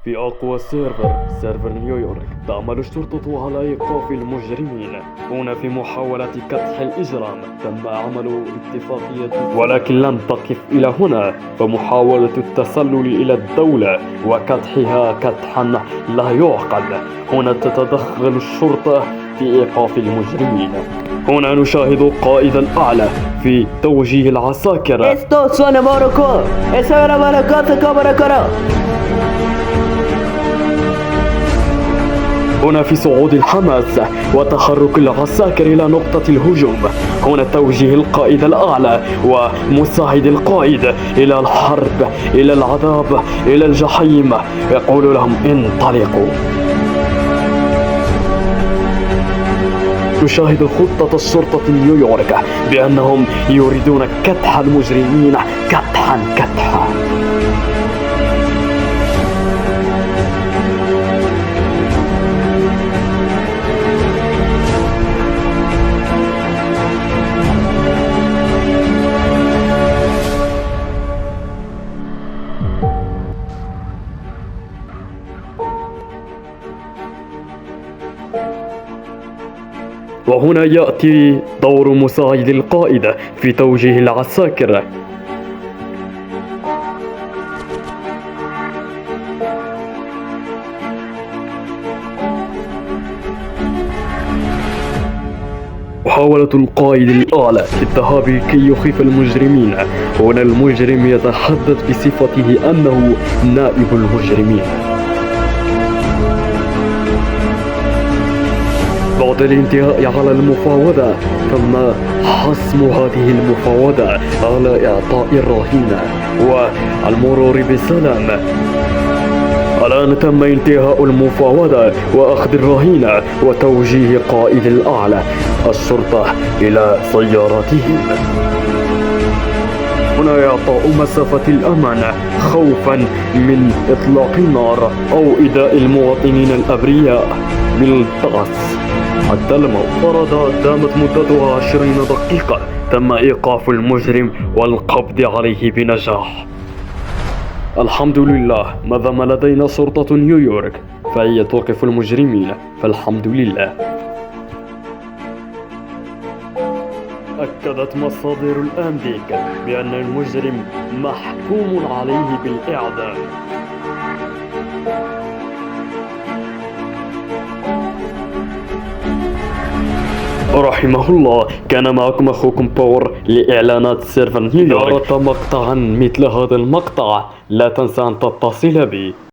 في أقوى سيرفر نيويورك، تعمل الشرطة على إيقاف المجرمين. هنا في محاولة كدح الإجرام تم عمل اتفاقية، ولكن لم تقف إلى هنا، فمحاولة التسلل إلى الدولة وكدحها كدحا لا يعقل. هنا تتدخل الشرطة في إيقاف المجرمين. هنا نشاهد القائد الأعلى في توجيه العساكر. Esto suena Morocco. Esa era Maracata Camaracara. هنا في صعود الحماس وتحرك العساكر إلى نقطة الهجوم. هنا توجيه القائد الأعلى ومساعد القائد إلى الحرب، إلى العذاب، إلى الجحيم. يقول لهم انطلقوا. تشاهد خطة الشرطة نيويورك بأنهم يريدون كدح المجرمين كدحا. وهنا يأتي دور مساعد القائد في توجيه العساكر. محاولة القائد الأعلى في الذهاب كي يخيف المجرمين. هنا المجرم يتحدث بصفته أنه نائب المجرمين. بعد الانتهاء على المفاوضة تم حسم هذه المفاوضة على إعطاء الرهينة والمرور بسلام. الآن تم انتهاء المفاوضة وأخذ الرهينة وتوجيه قائد الأعلى الشرطة إلى سيارتهم. هنا إعطاء مسافة الأمان خوفا من إطلاق النار أو إيذاء المواطنين الأبرياء بالطقس. حتى المفاوضة دامت مدتها 20 دقيقة. تم إيقاف المجرم والقبض عليه بنجاح. الحمد لله، ما دام لدينا شرطة نيويورك فهي توقف المجرمين، فالحمد لله. أكدت مصادر الأمريكا بأن المجرم محكوم عليه بالإعدام. رحمه الله. كان معكم أخوكم باور لإعلانات سيرفر نيويورك. إذا أردت مقطعا مثل هذا المقطع لا تنسى أن تتصل بي.